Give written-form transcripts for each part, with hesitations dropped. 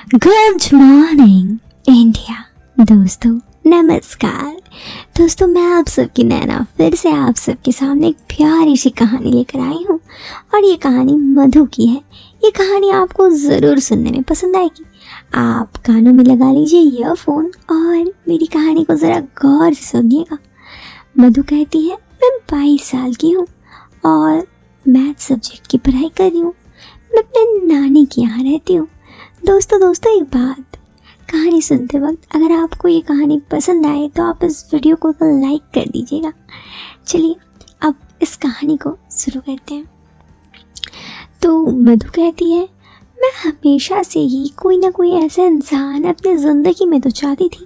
Good morning India. दोस्तों नमस्कार। दोस्तों मैं आप सबकी नैना फिर से आप सबके सामने एक प्यारी सी कहानी लेकर आई हूँ और ये कहानी मधु की है। ये कहानी आपको ज़रूर सुनने में पसंद आएगी। आप कानों में लगा लीजिए ईयरफोन और मेरी कहानी को ज़रा गौर से सुनिएगा। मधु कहती है, मैं 22 साल की हूँ और मैथ सब्जेक्ट की पढ़ाई कर रही हूँ। मैं अपने नानी के यहाँ रहती हूँ। दोस्तों एक बात, कहानी सुनते वक्त अगर आपको ये कहानी पसंद आए तो आप इस वीडियो को लाइक कर दीजिएगा। चलिए अब इस कहानी को शुरू करते हैं। तो मधु कहती है, मैं हमेशा से ही कोई ना कोई ऐसा इंसान अपनी ज़िंदगी में तो चाहती थी,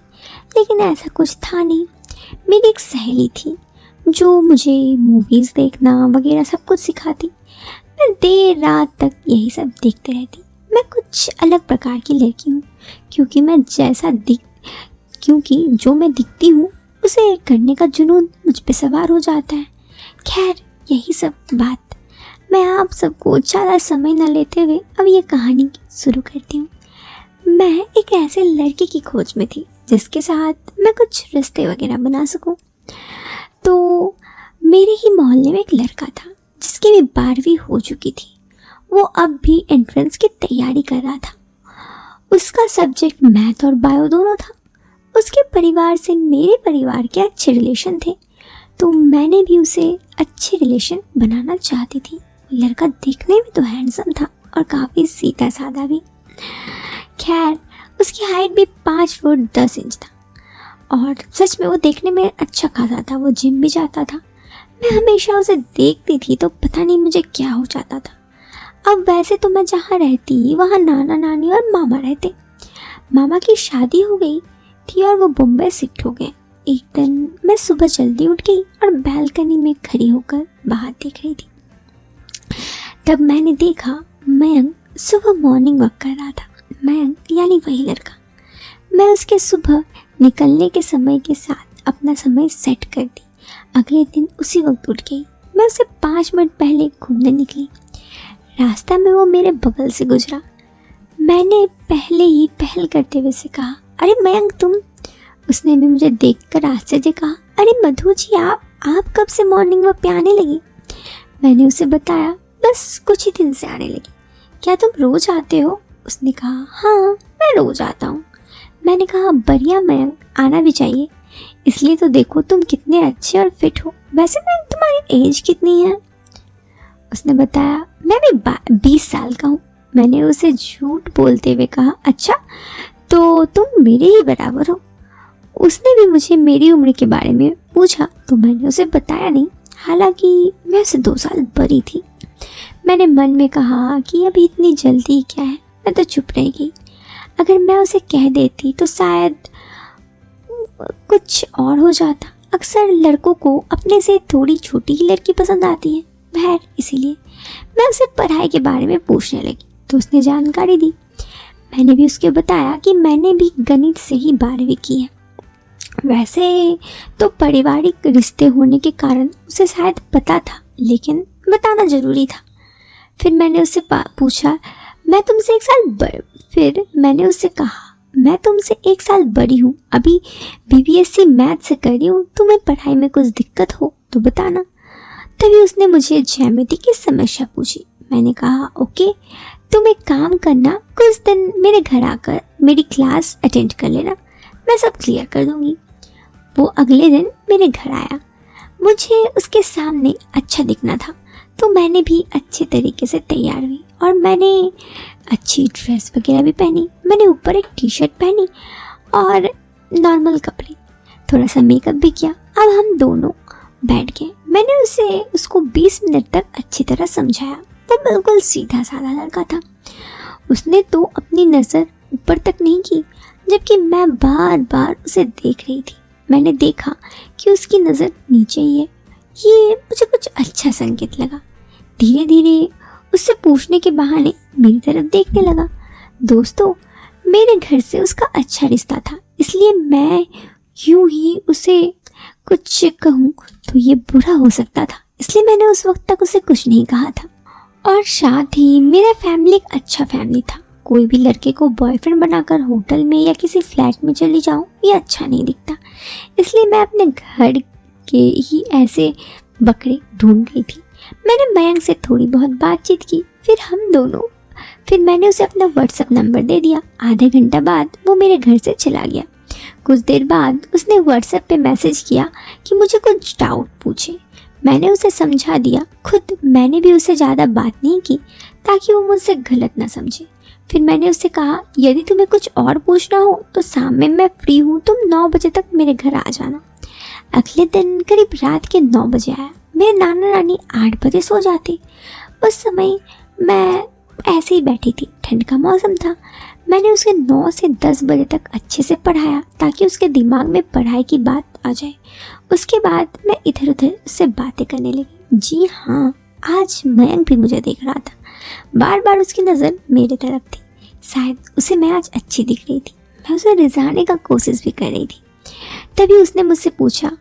लेकिन ऐसा कुछ था नहीं। मेरी एक सहेली थी जो मुझे मूवीज़ देखना वगैरह सब कुछ सिखाती। मैं देर रात तक यही सब देखते रहती। मैं कुछ अलग प्रकार की लड़की हूँ क्योंकि जो मैं दिखती हूँ उसे करने का जुनून मुझ पे सवार हो जाता है। खैर यही सब बात, मैं आप सबको ज़्यादा समय न लेते हुए अब ये कहानी शुरू करती हूँ। मैं एक ऐसे लड़के की खोज में थी जिसके साथ मैं कुछ रिश्ते वगैरह बना सकूँ। तो मेरे ही मोहल्ले में एक लड़का था जिसकी भी 12वीं हो चुकी थी। वो अब भी एंट्रेंस की तैयारी कर रहा था। उसका सब्जेक्ट मैथ और बायो दोनों था। उसके परिवार से मेरे परिवार के अच्छे रिलेशन थे, तो मैंने भी उसे अच्छे रिलेशन बनाना चाहती थी। लड़का दिखने में तो हैंडसम था और काफ़ी सीधा साधा भी। खैर उसकी हाइट भी 5 फुट 10 इंच था और सच में वो देखने में अच्छा खासा था। वो जिम भी जाता था। मैं हमेशा उसे देखती थी तो पता नहीं मुझे क्या हो जाता था। अब वैसे तो मैं जहाँ रहती वहाँ नाना नानी और मामा रहते। मामा की शादी हो गई थी और वो मुंबई शिफ्ट हो गए। एक दिन मैं सुबह जल्दी उठ गई और बालकनी में खड़ी होकर बाहर देख रही थी। तब मैंने देखा मयंक सुबह मॉर्निंग वॉक कर रहा था। मयंक यानी वही लड़का। मैं उसके सुबह निकलने के समय के साथ अपना समय सेट कर दी। अगले दिन उसी वक्त उठ गई। मैं उसे 5 मिनट पहले घूमने निकली। रास्ता में वो मेरे बगल से गुजरा। मैंने पहले ही पहल करते हुए से कहा, अरे मयंक तुम। उसने भी मुझे देखकर आश्चर्य कहा, अरे मधु जी आप कब से मॉर्निंग वॉक पे आने लगी? मैंने उसे बताया, बस कुछ ही दिन से आने लगी। क्या तुम रोज आते हो? उसने कहा, हाँ मैं रोज आता हूँ। मैंने कहा, बढ़िया मयंक, आना भी चाहिए। इसलिए तो देखो तुम कितने अच्छे और फिट हो। वैसे मयंक तुम्हारी एज कितनी है? उसने बताया, मैं भी 20 साल का हूँ। मैंने उसे झूठ बोलते हुए कहा, अच्छा तो तुम मेरे ही बराबर हो। उसने भी मुझे मेरी उम्र के बारे में पूछा तो मैंने उसे बताया नहीं, हालांकि मैं उसे 2 साल बड़ी थी। मैंने मन में कहा कि अभी इतनी जल्दी क्या है। मैं तो चुप रह गई। अगर मैं उसे कह देती तो शायद कुछ और हो जाता। अक्सर लड़कों को अपने से थोड़ी छोटी ही लड़की पसंद आती है। खैर इसीलिए मैं उसे पढ़ाई के बारे में पूछने लगी तो उसने जानकारी दी। मैंने भी उसके बताया कि मैंने भी गणित से ही 12वीं की है। वैसे तो पारिवारिक रिश्ते होने के कारण उसे शायद पता था, लेकिन बताना ज़रूरी था। फिर मैंने उससे पूछा, फिर मैंने उससे कहा, मैं तुमसे 1 साल बड़ी हूँ, अभी BBSC मैथ से कर रही हूँ। तुम्हें पढ़ाई में कुछ दिक्कत हो तो बताना। तभी उसने मुझे ज्यामिति की समस्या पूछी। मैंने कहा, ओके तुम एक काम करना, कुछ दिन मेरे घर आकर मेरी क्लास अटेंड कर लेना, मैं सब क्लियर कर दूंगी। वो अगले दिन मेरे घर आया। मुझे उसके सामने अच्छा दिखना था तो मैंने भी अच्छे तरीके से तैयार हुई और मैंने अच्छी ड्रेस वगैरह भी पहनी। मैंने ऊपर एक टी-शर्ट पहनी और नॉर्मल कपड़े, थोड़ा सा मेकअप भी किया। अब हम दोनों बैठ गए। मैंने उसको 20 मिनट तक अच्छी तरह समझाया। वो बिल्कुल सीधा साधा लड़का था। उसने तो अपनी नज़र ऊपर तक नहीं की, जबकि मैं बार बार उसे देख रही थी। मैंने देखा कि उसकी नज़र नीचे ही है। ये मुझे कुछ अच्छा संकेत लगा। धीरे धीरे उससे पूछने के बहाने मेरी तरफ देखने लगा। दोस्तों मेरे घर से उसका अच्छा रिश्ता था, इसलिए मैं यूं ही उसे कुछ कहूँ तो ये बुरा हो सकता था, इसलिए मैंने उस वक्त तक उसे कुछ नहीं कहा था। और साथ ही मेरा फैमिली एक अच्छा फैमिली था। कोई भी लड़के को बॉयफ्रेंड बनाकर होटल में या किसी फ्लैट में चली जाऊं ये अच्छा नहीं दिखता, इसलिए मैं अपने घर के ही ऐसे बकरे ढूंढ रही थी। मैंने मयंक से थोड़ी बहुत बातचीत की, फिर मैंने उसे अपना व्हाट्सएप नंबर दे दिया। आधे घंटा बाद वो मेरे घर से चला गया। कुछ देर बाद उसने व्हाट्सएप पे मैसेज किया कि मुझे कुछ डाउट पूछे। मैंने उसे समझा दिया। खुद मैंने भी उससे ज़्यादा बात नहीं की ताकि वो मुझसे गलत ना समझे। फिर मैंने उससे कहा, यदि तुम्हें कुछ और पूछना हो तो शाम में मैं फ्री हूँ, तुम 9 बजे तक मेरे घर आ जाना। अगले दिन करीब रात के 9 बजे आया। मेरे नाना नानी 8 बजे सो जाते। उस समय मैं ऐसे ही बैठी थी, ठंड का मौसम था। मैंने उसे 9 से 10 बजे तक अच्छे से पढ़ाया ताकि उसके दिमाग में पढ़ाई की बात आ जाए। उसके बाद मैं इधर उधर से बातें करने लगी। जी हाँ, आज मयंक भी मुझे देख रहा था। बार बार उसकी नज़र मेरे तरफ थी। शायद उसे मैं आज अच्छी दिख रही थी। मैं उसे रिझाने का कोशिश भी कर रही थी। तभी उसने मुझसे पूछा,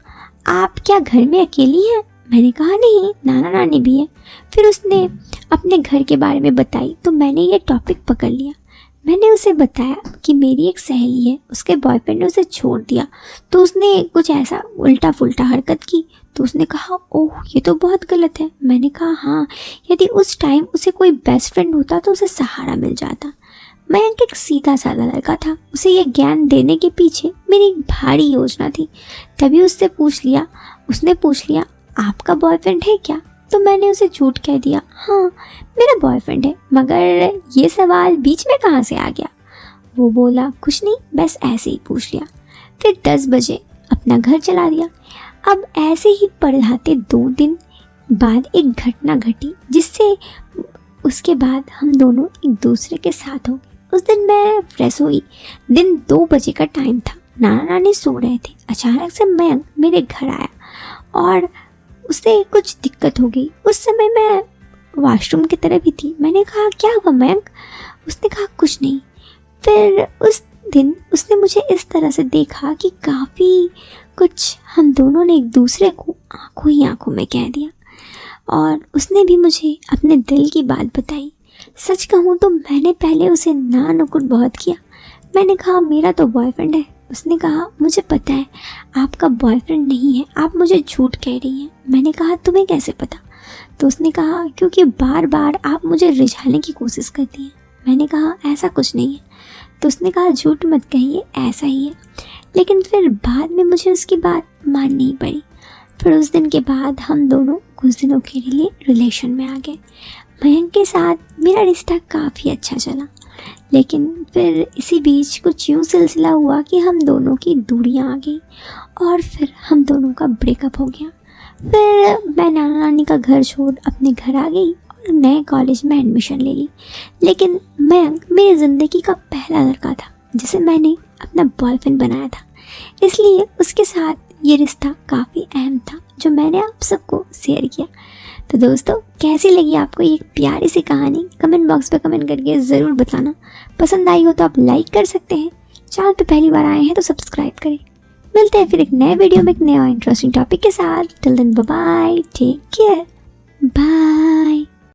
आप क्या घर में अकेली हैं? मैंने कहा, नहीं, नाना नानी भी है। फिर उसने अपने घर के बारे में बताई तो मैंने ये टॉपिक पकड़ लिया। मैंने उसे बताया कि मेरी एक सहेली है, उसके बॉयफ्रेंड ने उसे छोड़ दिया तो उसने कुछ ऐसा उल्टा फुल्टा हरकत की। तो उसने कहा, ओह ये तो बहुत गलत है। मैंने कहा, हाँ, यदि उस टाइम उसे कोई बेस्ट फ्रेंड होता तो उसे सहारा मिल जाता। मयंक एक सीधा साधा लड़का था। उसे ये ज्ञान देने के पीछे मेरी एक भारी योजना थी। तभी उसने पूछ लिया, आपका बॉयफ्रेंड है क्या? तो मैंने उसे झूठ कह दिया, हाँ मेरा बॉयफ्रेंड है, मगर ये सवाल बीच में कहाँ से आ गया? वो बोला, कुछ नहीं, बस ऐसे ही पूछ लिया। फिर 10 बजे अपना घर चला दिया। अब ऐसे ही पढ़ाते 2 दिन बाद एक घटना घटी जिससे उसके बाद हम दोनों एक दूसरे के साथ हो गए। उस दिन मैं फ्रेश हुई। दिन 2 बजे का टाइम था। नाना नानी सो रहे थे। अचानक से मयंक मेरे घर आया और उसे कुछ दिक्कत हो गई। उस समय मैं वॉशरूम की तरफ ही थी। मैंने कहा, क्या हुआ मयंक? उसने कहा, कुछ नहीं। फिर उस दिन उसने मुझे इस तरह से देखा कि काफ़ी कुछ हम दोनों ने एक दूसरे को आंखों ही आंखों में कह दिया और उसने भी मुझे अपने दिल की बात बताई। सच कहूँ तो मैंने पहले उसे ना नुकुर बहुत किया। मैंने कहा, मेरा तो बॉयफ्रेंड है। उसने कहा, मुझे पता है आपका बॉयफ्रेंड नहीं है, आप मुझे झूठ कह रही हैं। मैंने कहा, तुम्हें कैसे पता? तो उसने कहा, क्योंकि बार बार आप मुझे रिझाने की कोशिश करती हैं। मैंने कहा, ऐसा कुछ नहीं है। तो उसने कहा, झूठ मत कहिए, ऐसा ही है। लेकिन फिर बाद में मुझे उसकी बात माननी पड़ी। फिर उस दिन के बाद हम दोनों कुछ दिनों के लिए रिलेशन में आ गए। मयंक के साथ मेरा रिश्ता काफ़ी अच्छा चला, लेकिन फिर इसी बीच कुछ यूँ सिलसिला हुआ कि हम दोनों की दूरियां आ गई और फिर हम दोनों का ब्रेकअप हो गया। फिर मैं नाना नानी का घर छोड़ अपने घर आ गई और नए कॉलेज में एडमिशन ले ली। लेकिन मयंक मेरी ज़िंदगी का पहला लड़का था जिसे मैंने अपना बॉयफ्रेंड बनाया था, इसलिए उसके साथ ये रिश्ता काफ़ी अहम था जो मैंने आप सबको शेयर किया। तो दोस्तों, कैसी लगी आपको ये प्यारी सी कहानी? कमेंट बॉक्स पे कमेंट करके ज़रूर बताना। पसंद आई हो तो आप लाइक कर सकते हैं। चैनल पे पहली बार आए हैं तो सब्सक्राइब करें। मिलते हैं फिर एक नए वीडियो में एक नया इंटरेस्टिंग टॉपिक के साथ। Till then bye bye, take care, bye.